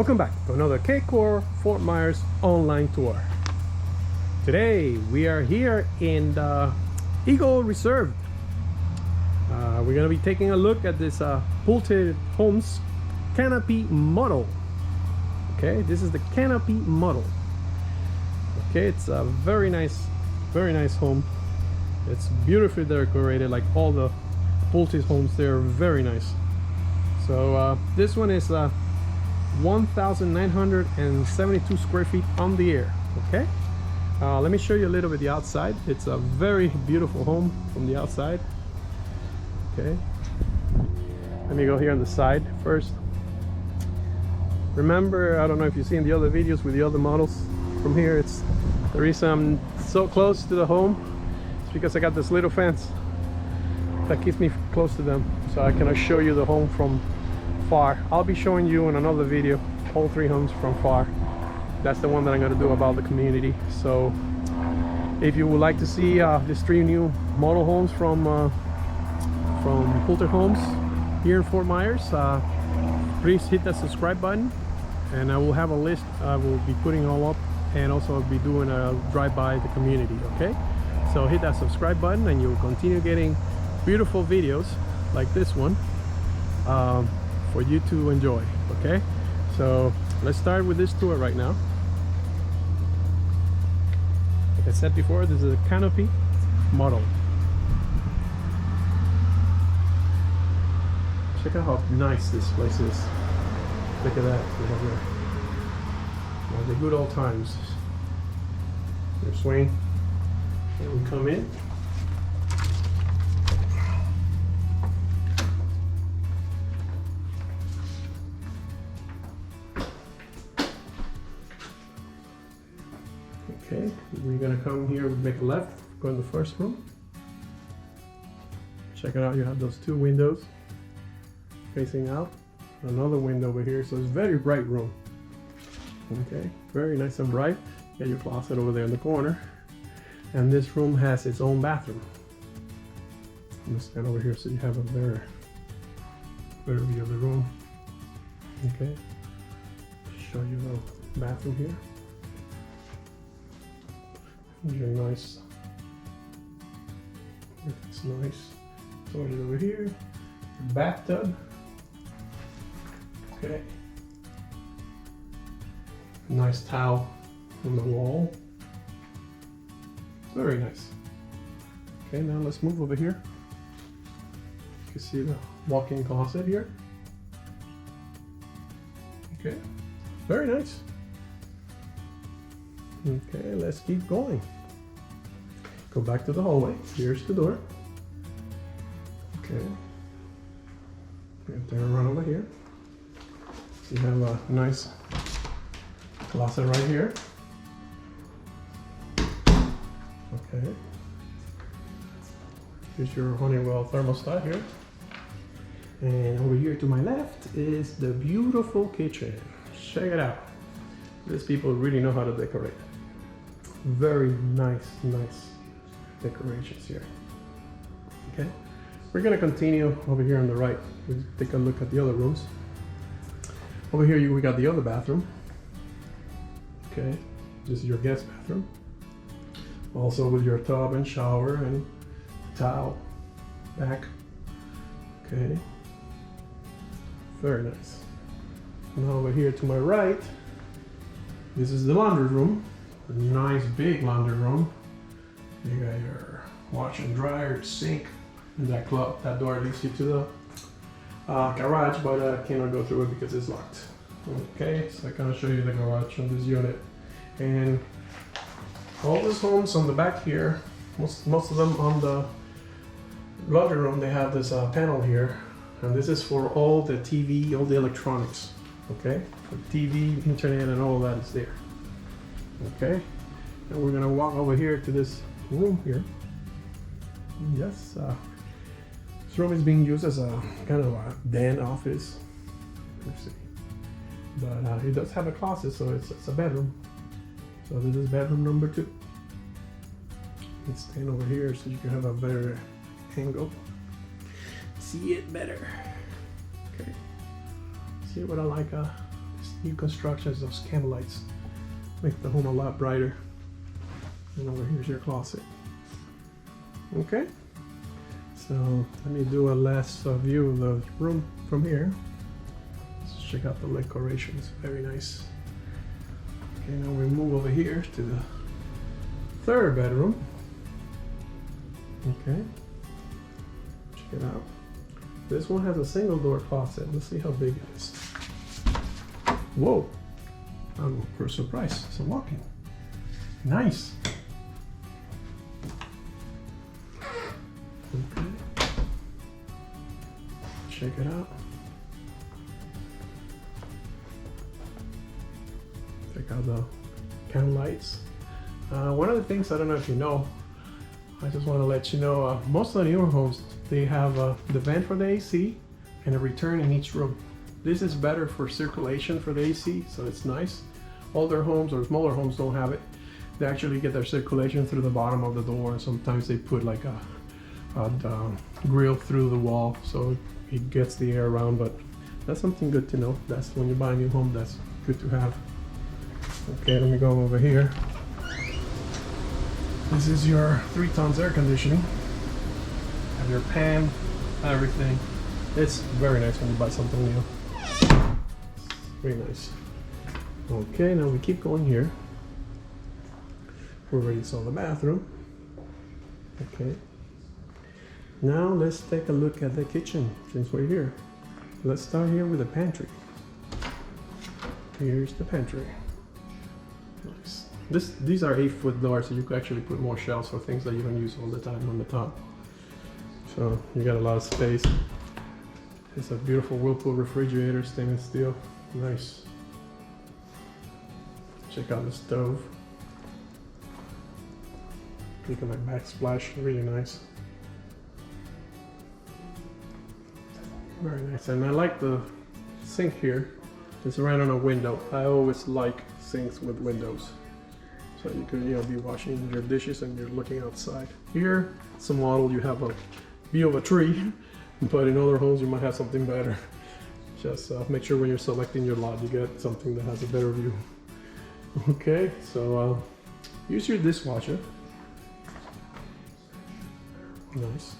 Welcome back to another K-Core Fort Myers online tour. Today we are here in the Eagle Reserve. We're going to be taking a look at this Pulte Homes Canopy model. Okay, this is the Canopy model. Okay, it's a very nice home. It's beautifully decorated, like all the Pulte homes. They're very nice. So this one is 1,972 square feet on the air. Okay, let me show you a little bit the outside. It's a very beautiful home from the outside. Okay, let me go here on the side first. Remember, I don't know if you've seen the other videos with the other models from here. It's the reason I'm so close to the home. It's because I got this little fence that keeps me close to them, so I can show you the home from far. I'll be showing you in another video all three homes from far. That's the one that I'm going to do about the community. So if you would like to see these three new model homes from Pulte Homes here in Fort Myers, please hit that subscribe button, and I will have a list. I will be putting all up, and also I'll be doing a drive-by the community. Okay, so hit that subscribe button and you'll continue getting beautiful videos like this one for you to enjoy. Okay, so let's start with this tour right now. Like I said before, this is a Canopy model. Check out how nice this place is. Look at that. Like the good old times. There's swing. And we come in. Okay, we're gonna come here, make a left, go in the first room. Check it out, you have those two windows facing out, another window over here, so it's a very bright room. Okay, very nice and bright. Got your closet over there in the corner, and this room has its own bathroom. I'm gonna stand over here so you have a better view of the room. Okay, show you the bathroom here. Very nice. It's nice. Toilet over here. Bathtub. Okay. Nice towel on the wall. Very nice. Okay, now let's move over here. You can see the walk-in closet here. Okay, very nice. Okay, let's keep going. Go back to the hallway. Here's the door. Okay. Then run over here. So you have a nice closet right here. Okay. Here's your Honeywell thermostat here. And over here to my left is the beautiful kitchen. Check it out. These people really know how to decorate. Very nice decorations here. Okay, we're gonna continue over here on the right. We'll take a look at the other rooms. Over here we got the other bathroom. Okay, this is your guest bathroom. Also with your tub and shower and towel back. Okay, very nice. Now over here to my right, this is the laundry room. A nice big laundry room. You got your washer and dryer, sink, and that door leads you to the garage, but I cannot go through it because it's locked. Okay, so I can show you the garage on this unit. And all these homes on the back here, most of them on the laundry room, they have this panel here, and this is for all the TV, all the electronics. Okay, for TV, internet, and all that is there. Okay, and we're gonna walk over here to this room here. Yes, this room is being used as a kind of a den office. Let's see, but it does have a closet, so it's a bedroom. So this is bedroom number 2. Let's stand over here so you can have a better angle. See it better. Okay. See what I like. new constructions, those candlelights make the home a lot brighter. And over here's your closet. Okay, so let me do a last view of the room from here. Let's check out the decorations, very nice. Okay, now we move over here to the third bedroom. Okay, check it out. This one has a single door closet. Let's see how big it is. Whoa, I'm for a surprise. It's a walk-in. Nice. Okay, check it out. Check out the candlelights. One of the things, I don't know if you know, I just want to let you know, most of the newer homes, they have the vent for the AC and a return in each room. This is better for circulation for the AC, so it's nice. Older homes or smaller homes don't have it. They actually get their circulation through the bottom of the door, and sometimes they put like a grill through the wall so it gets the air around, but that's something good to know. That's when you buy a new home, that's good to have. Okay, let me go over here. This is your 3 tons air conditioning. Have your pan, everything. It's very nice when you buy something new. Very nice. Okay, now we keep going here. We already saw the bathroom. Okay. Now let's take a look at the kitchen since we're here. Let's start here with the pantry. Here's the pantry. Nice. These are 8-foot doors, so you can actually put more shelves for things that you don't use all the time on the top. So you got a lot of space. It's a beautiful Whirlpool refrigerator, stainless steel. Nice. Check out the stove. Look at my backsplash, really nice. Very nice, and I like the sink here. It's right on a window. I always like sinks with windows. So you could be washing your dishes and you're looking outside. Here, it's a model, you have a view of a tree, but in other homes you might have something better. Just make sure when you're selecting your lot, you get something that has a better view. Okay, so use your dishwasher. Nice.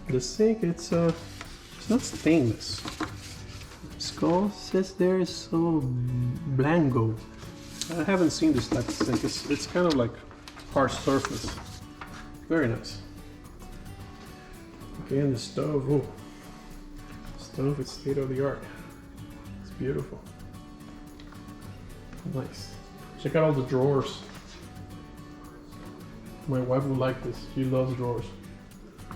The sink, it's not stainless. Skull says there is so blanco. I haven't seen this type of sink. It's kind of like hard surface. Very nice. Okay, and the stove. Oh, stove is state of the art. It's beautiful. Nice. Check out all the drawers. My wife would like this. She loves drawers.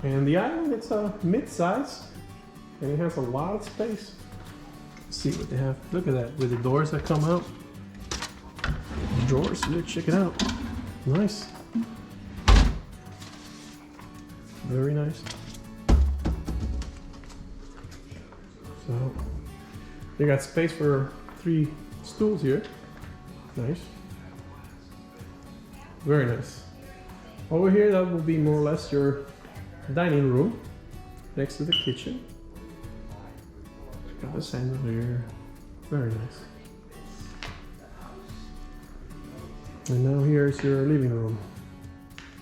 And the island, it's a mid-size, and it has a lot of space. Let's see what they have. Look at that, with the doors that come out. The drawers, look, check it out. Nice. Very nice. So, you got space for 3 stools here. Nice. Very nice. Over here, that will be more or less your dining room next to the kitchen. Got the chandelier. Very nice. And now here's your living room.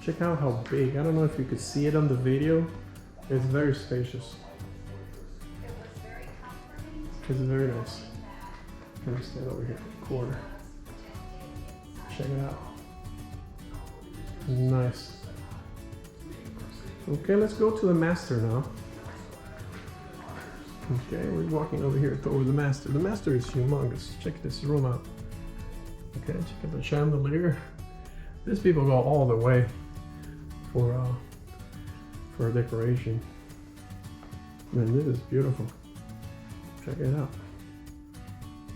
Check out how big. I don't know if you could see it on the video. It's very spacious. It's very nice. Let me stand over here in the corner. Check it out. Nice. Okay, let's go to the master now. Okay, we're walking over here toward the master. The master is humongous. Check this room out. Okay, check out the chandelier. These people go all the way for decoration. Man, this is beautiful. Check it out.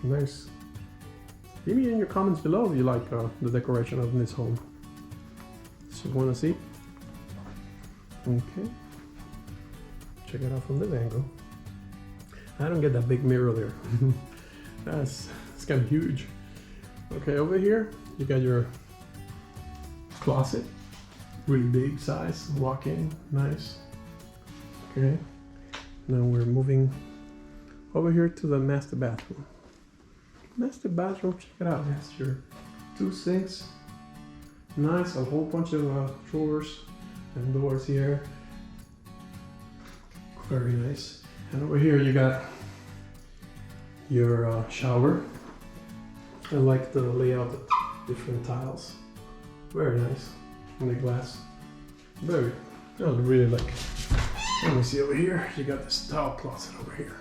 Nice. Leave me in your comments below if you like the decoration of this home. So you want to see? Okay. Check it out from this angle. I don't get that big mirror there. It's kind of huge. Okay, over here you got your closet, really big size, walk-in, nice. Okay, now we're moving over here to the master bathroom. master bathroom. Check it out. It has your 2 sinks. Nice, a whole bunch of drawers and doors here. Very nice. And over here you got your shower. I like the layout of different tiles. Very nice. And the glass. Very, I really like it. Let me see over here. You got this towel closet over here.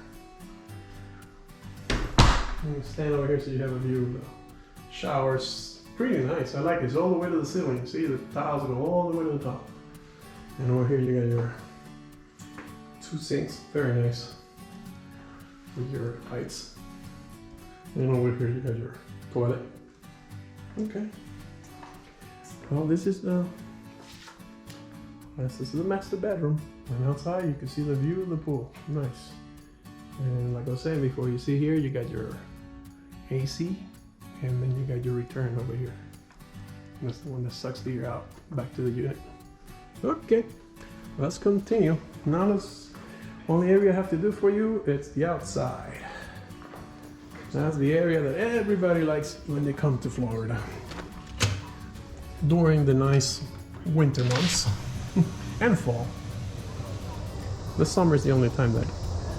You can stand over here so you have a view of the showers. Pretty nice. I like it. It's all the way to the ceiling. See, the tiles go all the way to the top. And over here you got your 2 sinks. Very nice. With your lights. And over here you got your toilet. Okay. Well, this is the master bedroom. And outside you can see the view of the pool. Nice. And like I was saying before, you see here you got your AC, and then you got your return over here. And that's the one that sucks the air out back to the unit. Okay, let's continue. Now this only area I have to do for you, it's the outside. That's the area that everybody likes when they come to Florida during the nice winter months and fall. The summer is the only time that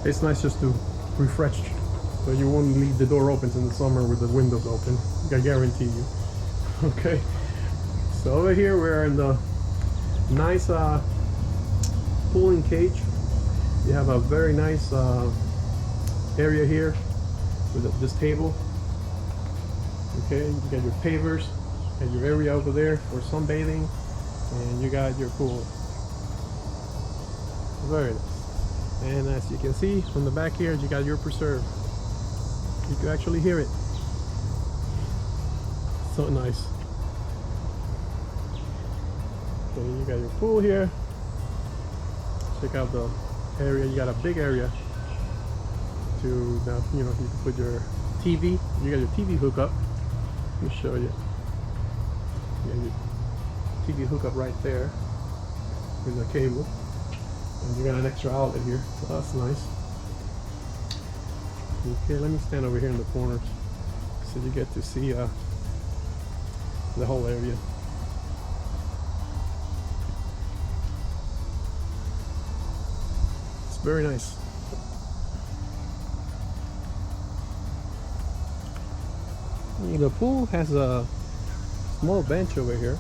it's nice just to refresh, so you won't leave the door open in the summer with the windows open. I guarantee you. Okay, so over here we're in the nice pulling cage. You have a very nice area here with this table. Okay, you got your pavers and your area over there for sunbathing, and you got your pool. Very nice. And as you can see from the back here, you got your preserve. You can actually hear it. So nice. Okay, you got your pool here. Check out the area. You got a big area to, you know, you can put your TV. You got your TV hookup. Let me show you. You got your TV hookup right there with the cable. And you got an extra outlet here, so that's nice. Okay, let me stand over here in the corners so you get to see the whole area. It's very nice. The pool has a small bench over here.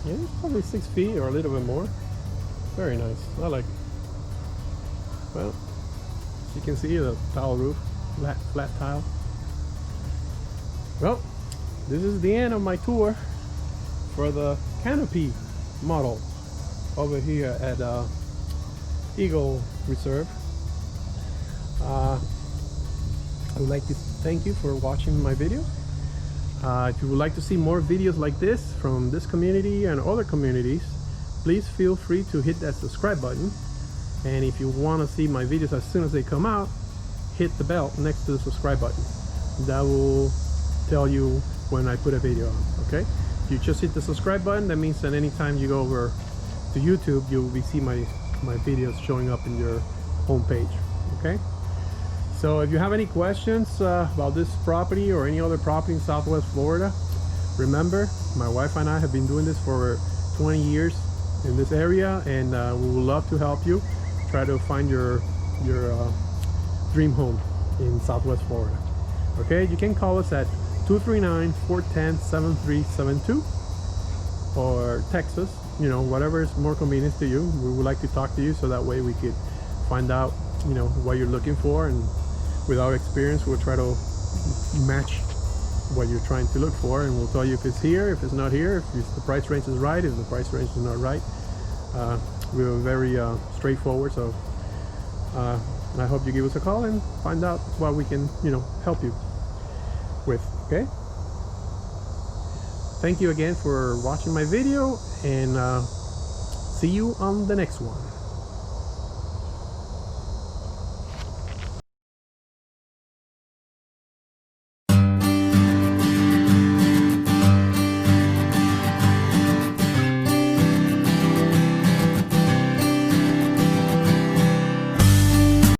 Yeah, it's probably 6 feet or a little bit more. Very nice. I like it. Well, as you can see, the tile roof, flat tile. Well, this is the end of my tour for the Canopy model over here at Eagle Reserve. I would like to thank you for watching my video. If you would like to see more videos like this from this community and other communities, please feel free to hit that subscribe button. And if you want to see my videos as soon as they come out, hit the bell next to the subscribe button. That will tell you when I put a video on. Okay, if you just hit the subscribe button, that means that anytime you go over to YouTube, you will see my videos showing up in your home page. Okay, so if you have any questions about this property or any other property in Southwest Florida, remember, my wife and I have been doing this for 20 years in this area, and we would love to help you try to find your dream home in Southwest Florida. Okay, you can call us at 239-410-7372 or text us, you know, whatever is more convenient to you. We would like to talk to you so that way we could find out, you know, what you're looking for, and with our experience we'll try to match what you're trying to look for, and we'll tell you if it's here, if it's not here, if the price range is right, if the price range is not right. We're very straightforward, so I hope you give us a call and find out what we can, you know, help you with. Okay, thank you again for watching my video, and see you on the next one.